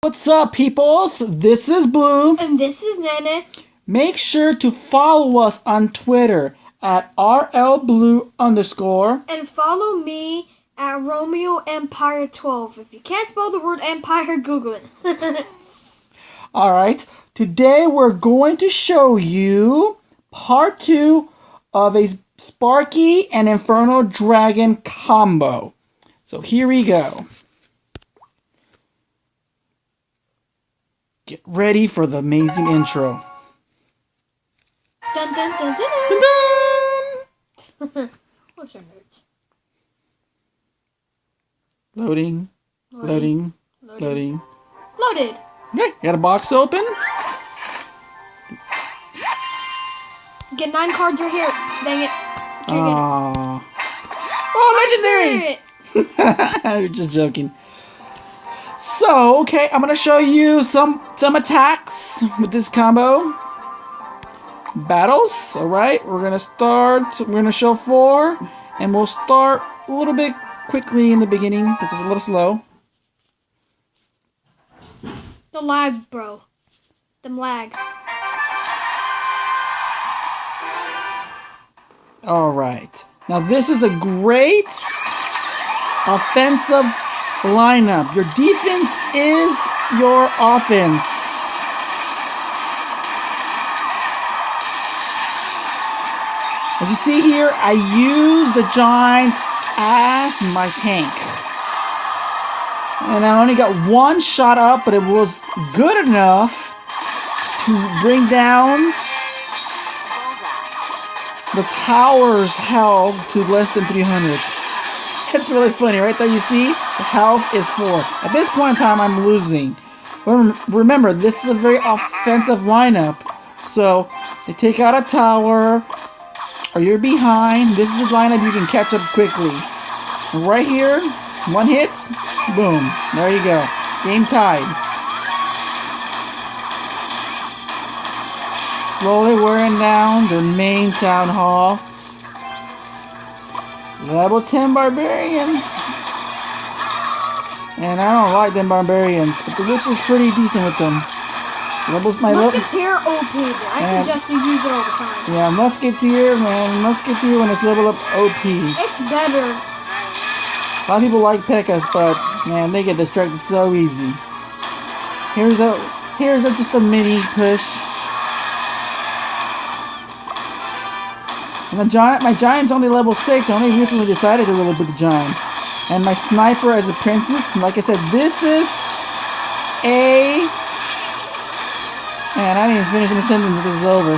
What's up, peoples? This is Blue. And this is Nene. Make sure to follow us on Twitter at RLBlue_. And follow me at Romeo Empire 12. If you can't spell the word empire, Google it. Alright, today we're going to show you part 2 of a Sparky and Inferno Dragon combo. So here we go. Get ready for the amazing intro. Dun dun dun dun Dun, dun. What's our nerds? Loading. Loading. Loaded. Okay, got a box open. Get 9 cards right here. Dang it. Aww. Oh, legendary! You're just joking. So, okay, I'm gonna show you some attacks with this combo. Battles, alright, we're gonna show 4, and we'll start a little bit quickly in the beginning, because it's a little slow. The lag, bro. Them lags. Alright, now this is a great offensive lineup. Your defense is your offense. As you see here, I use the giant as my tank. And I only got 1 shot up, but it was good enough to bring down the tower's health to less than 300. It's really funny, right? That you see, the health is 4. At this point in time, I'm losing. Remember, this is a very offensive lineup. So, they take out a tower, or you're behind. This is a lineup you can catch up quickly. Right here, 1 hit, boom. There you go. Game tied. Slowly wearing down their main town hall. Level 10 barbarians. And I don't like them barbarians, but the witch is pretty decent with them. Musketeer OP, I suggest you use it all the time. Yeah, Musketeer, man. Musketeer when it's level up OP. It's better. A lot of people like P.E.K.K.A.s, but man, they get distracted so easy. Here's just a mini push. And my giant's only level 6. I only recently decided to roll with the giant. And my sniper as a princess. And like I said, this is a... Man, I didn't even finish my sentence. This is over.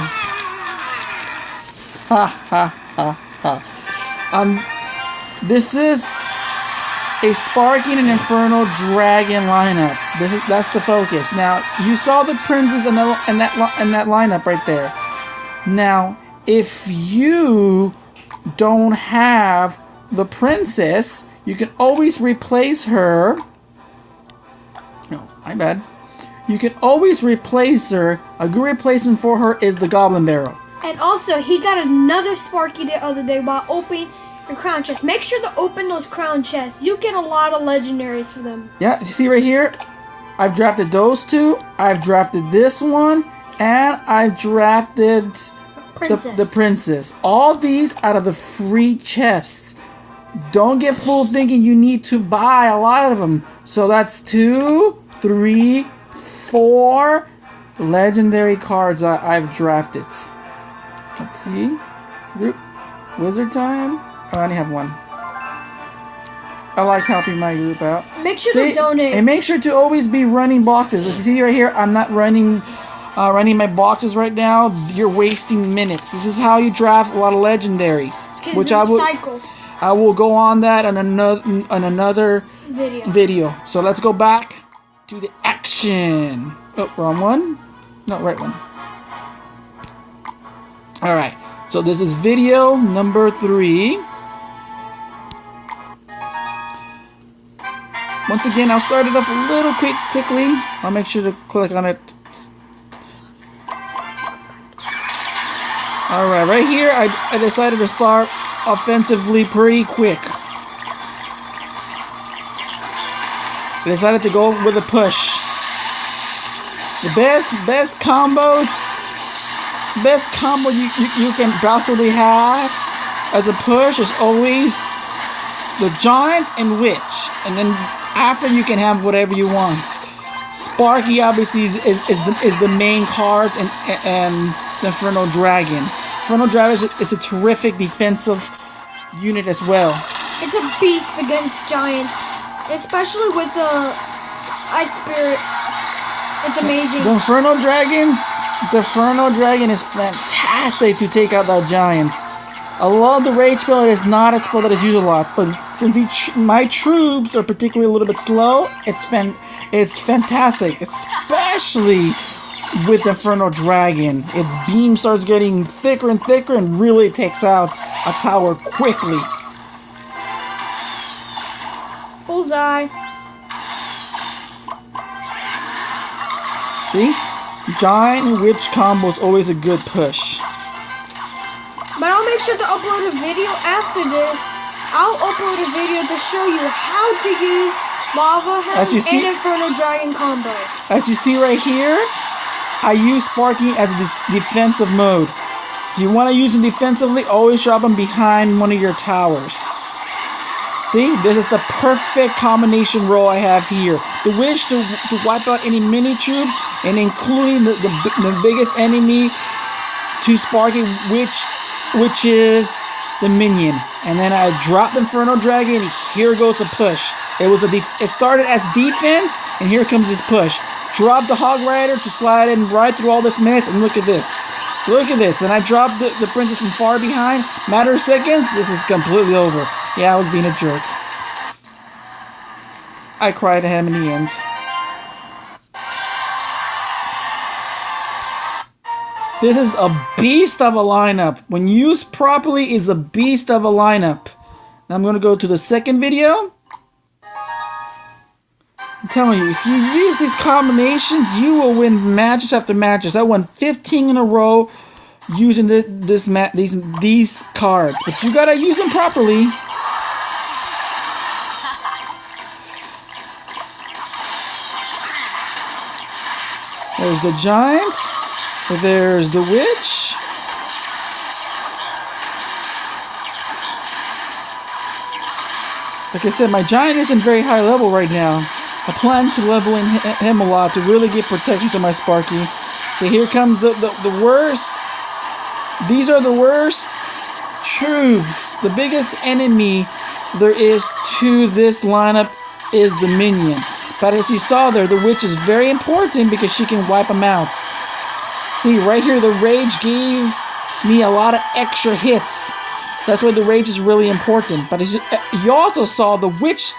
Ha ha ha ha. This is a Sparky and Inferno Dragon lineup. That's the focus. Now, you saw the princess in that lineup right there. Now, if you don't have the princess, you can always replace her. No, my bad. You can always replace her. A good replacement for her is the Goblin Barrel. And also, he got another Sparky the other day while opening the crown chest. Make sure to open those crown chests. You get a lot of legendaries for them. Yeah, you see right here? I've drafted those 2. I've drafted this one. And I've drafted... The princess. All these out of the free chests. Don't get fooled thinking you need to buy a lot of them. So that's 2, 3, 4 legendary cards I've drafted. Let's see. Group Wizard time. Oh, I only have 1. I like helping my group out. Make sure to donate. And make sure to always be running boxes. As you see right here, I'm not running my boxes right now. You're wasting minutes. This is how you draft a lot of legendaries, which I will go on that on another video. So let's go back to the action. Oh, wrong one. No, right one. All right. So this is video number 3. Once again, I'll start it up a little quickly. I'll make sure to click on it. Alright, right here, I decided to start offensively pretty quick. I decided to go with a push. The best combo you can possibly have as a push is always the giant and witch, and then after you can have whatever you want. Sparky obviously is the main card, and the Inferno Dragon. Inferno Dragon is a terrific defensive unit as well. It's a beast against giants, especially with the Ice Spirit. It's amazing. The Inferno Dragon is fantastic to take out the giants. I love the Rage spell. It is not a spell that is used a lot, but since my troops are particularly a little bit slow, it's fantastic, especially with the Inferno Dragon. Its beam starts getting thicker and thicker and really takes out a tower quickly. Bullseye. See? Giant and Witch combo is always a good push. But I'll make sure to upload a video after this. I'll upload a video to show you how to use Lava Helm and Inferno Dragon combo. As you see right here, I use Sparky as a defensive mode. If you want to use him defensively, always drop him behind one of your towers. See, this is the perfect combination roll I have here. The Witch to wipe out any mini troops, and including the biggest enemy to Sparky, which is the minion. And then I drop the Inferno Dragon, and here goes a push. It started as defense, and here comes this push. Drop the Hog Rider to slide in right through all this mess, and look at this. Look at this. And I dropped the princess from far behind. Matter of seconds, this is completely over. Yeah, I was being a jerk. I cried to him in the end. This is a beast of a lineup. When used properly, is a beast of a lineup. Now I'm going to go to the second video. I'm telling you, if you use these combinations, you will win matches after matches. I won 15 in a row using these cards, but you gotta use them properly. There's the giant. There's the witch. Like I said, my giant isn't very high level right now. I plan to level him a lot to really get protection to my Sparky. So here comes the worst. These are the worst troops. The biggest enemy there is to this lineup is the minion. But as you saw there, the witch is very important because she can wipe them out. See, right here, the rage gave me a lot of extra hits. That's why the rage is really important. But as you also saw, the witch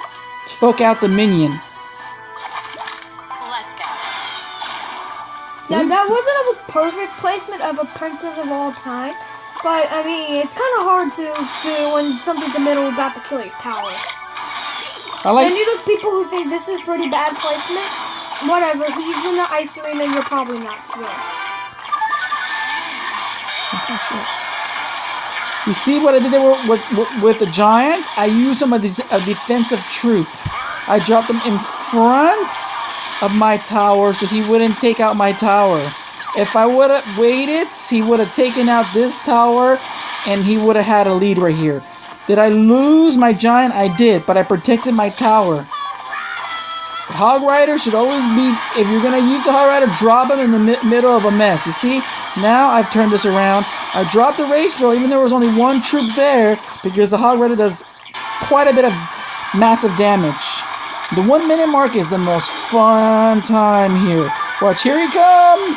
took out the minion. Now, that wasn't the most perfect placement of a princess of all time, but, I mean, it's kind of hard to do when something's in the middle about to kill your tower. Any of those people who think this is pretty bad placement, whatever, he's in the ice arena and you're probably not, so. You see what I did there with the giant? I used him as a defensive troop. I dropped him in front of my tower so he wouldn't take out my tower. If I would have waited, he would have taken out this tower and he would have had a lead right here. Did I lose my giant? I did, but I protected my tower. The Hog Rider should always be, if you're going to use the Hog Rider, drop him in the middle of a mess. You see, now I've turned this around. I dropped the Rage Spell even though there was only one troop there because the Hog Rider does quite a bit of massive damage. The 1 minute mark is the most fun time here. Watch, here he comes!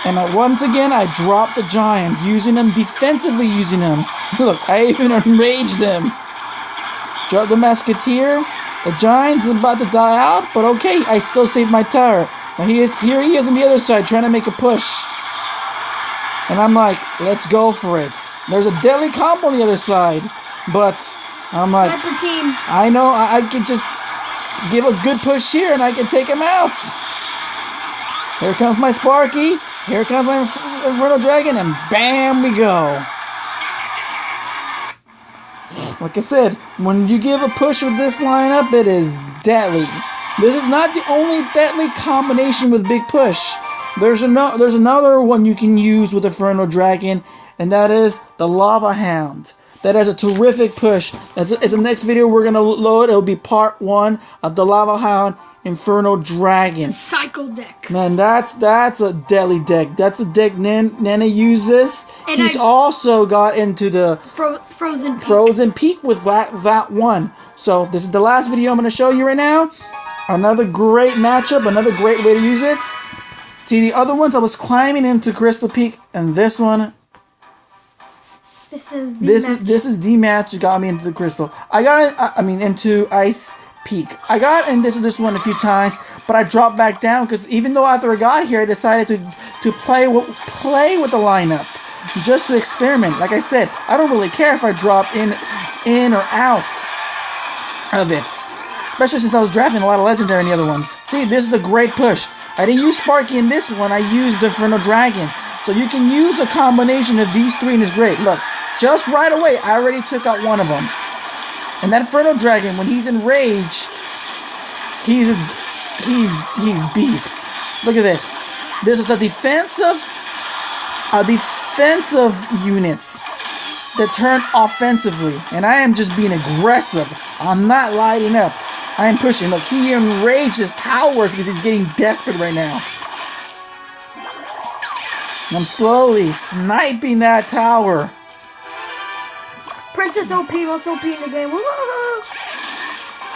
And once again, I dropped the giant, using him, defensively using him. Look, I even enraged him. Drop the Musketeer. The giant's about to die out, but okay, I still saved my tower. Now here he is on the other side, trying to make a push. And I'm like, let's go for it. There's a deadly combo on the other side, but I'm like, I know I can just give a good push here and I can take him out. Here comes my Sparky. Here comes my Inferno Dragon, and bam, we go. Like I said, when you give a push with this lineup, it is deadly. This is not the only deadly combination with Big Push. There's another one you can use with Inferno Dragon, and that is the Lava Hound. That has a terrific push. It's the next video we're gonna load. It'll be part 1 of the Lava Hound Inferno Dragon. Cycle deck. Man, that's a deadly deck. That's a deck Nana uses. And he's also got into the Frozen Peak with that one. So this is the last video I'm gonna show you right now. Another great matchup. Another great way to use it. See, the other ones I was climbing into Crystal Peak, and this one. This is the match that got me into the Crystal. I got it. Into Ice Peak. I got into this one a few times, but I dropped back down because even though after I got here, I decided to play with the lineup just to experiment. Like I said, I don't really care if I drop in or out of it, especially since I was drafting a lot of legendary in the other ones. See, this is a great push. I didn't use Sparky in this one. I used the Inferno Dragon. So you can use a combination of these three, and it's great. Look, just right away, I already took out one of them. And that Inferno Dragon, when he's in rage, he's beast. Look at this. This is a defensive units that turn offensively, and I am just being aggressive. I'm not lighting up. I am pushing. Look, he enrages towers because he's getting desperate right now. And I'm slowly sniping that tower. Princess OP, most OP in the game.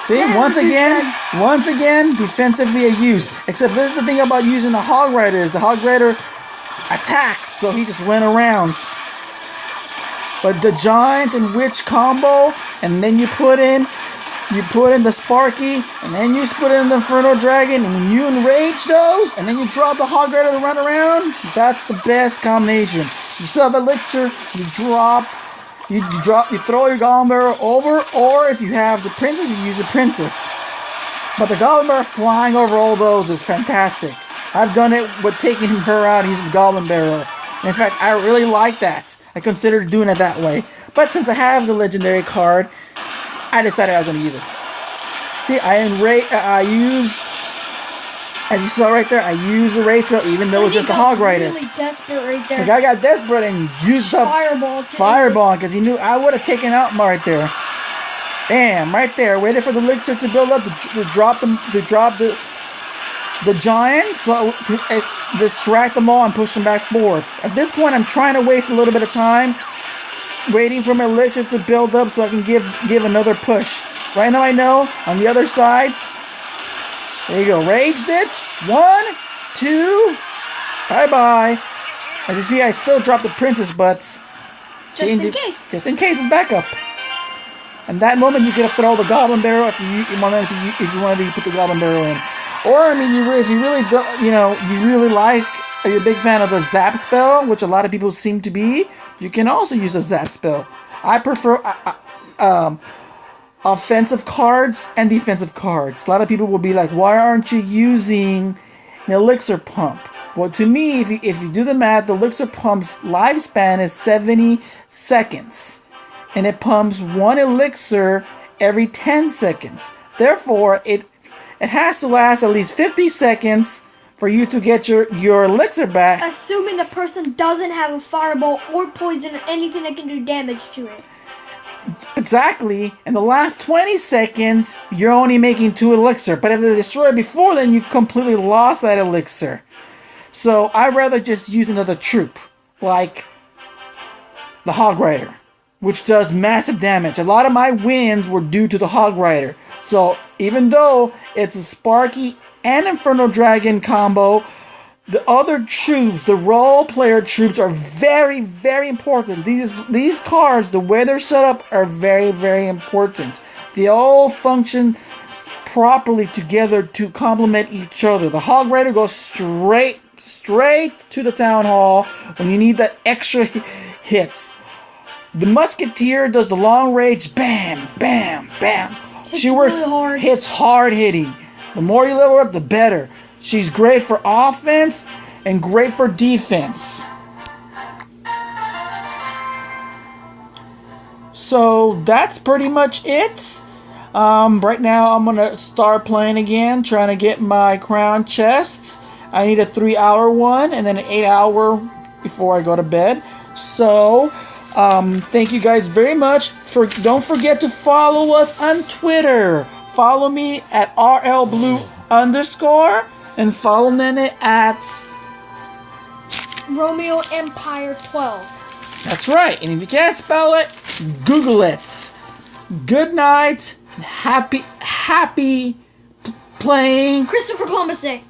See, once again, defensively a use. Except this is the thing about using the Hog Rider is the Hog Rider attacks, so he just went around. But the Giant and Witch combo, and then you put in the Sparky, and then you put in the Inferno Dragon, and when you enrage those, and then you drop the Hog Rider to run around, that's the best combination. You still have Elixir, you throw your Goblin Barrel over, or if you have the Princess, you use the Princess. But the Goblin Barrel flying over all those is fantastic. I've done it with taking her out using the Goblin Barrel. In fact, I really like that. I considered doing it that way. But since I have the legendary card, I decided I was going to use it. See, I use, as you saw right there, I used the Rage Trail even though it was just a Hog Rider. Really desperate right there. The guy got desperate and used up Fireball because he knew I would have taken out him right there. Bam, right there. Waited for the Elixir to build up to drop the Giant so to distract them all and push them back forward. At this point, I'm trying to waste a little bit of time waiting for my Elixir to build up so I can give another push. Right now I know, on the other side, there you go, raged it, 1, 2, bye-bye. As you see, I still dropped the Princess, but just in case it's back up. And that moment you can throw the Goblin Barrel if you wanted to put the Goblin Barrel in. Or, if you really don't, you really like, are you a big fan of the Zap spell, which a lot of people seem to be, you can also use a Zap spell. I prefer offensive cards and defensive cards. A lot of people will be like, why aren't you using an Elixir Pump? Well, to me, if you do the math, the Elixir Pump's lifespan is 70 seconds. And it pumps 1 elixir every 10 seconds. Therefore, it has to last at least 50 seconds for you to get your elixir back. Assuming the person doesn't have a fireball or poison or anything that can do damage to it. Exactly. In the last 20 seconds, you're only making 2 elixir. But if they destroy it before then, you completely lost that elixir. So I'd rather just use another troop, like the Hog Rider, which does massive damage. A lot of my wins were due to the Hog Rider. So even though it's a Sparky and Inferno Dragon combo, the other troops, the role player troops, are very, very important. These cards, the way they're set up, are very, very important. They all function properly together to complement each other. The Hog Rider goes straight to the Town Hall when you need that extra hits. The Musketeer does the long range, bam, bam, bam. She works really hard. Hits hard hitting. The more you level up, the better. She's great for offense and great for defense. So that's pretty much it. Right now I'm gonna start playing again, trying to get my crown chest. I need a 3-hour one and then an 8-hour before I go to bed. So, thank you guys very much. Don't forget to follow us on Twitter. Follow me at RLBlue_ and follow Nene at Romeo Empire 12. That's right. And if you can't spell it, Google it. Good night. And happy playing. Christopher Columbus Day.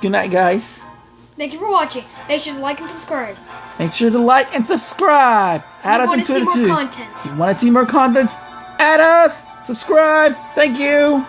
Good night, guys. Thank you for watching. Make sure to like and subscribe. Make sure to like and subscribe. Add us on Twitter too. If you want to see more content. If you want to see more content, add us. Subscribe. Thank you.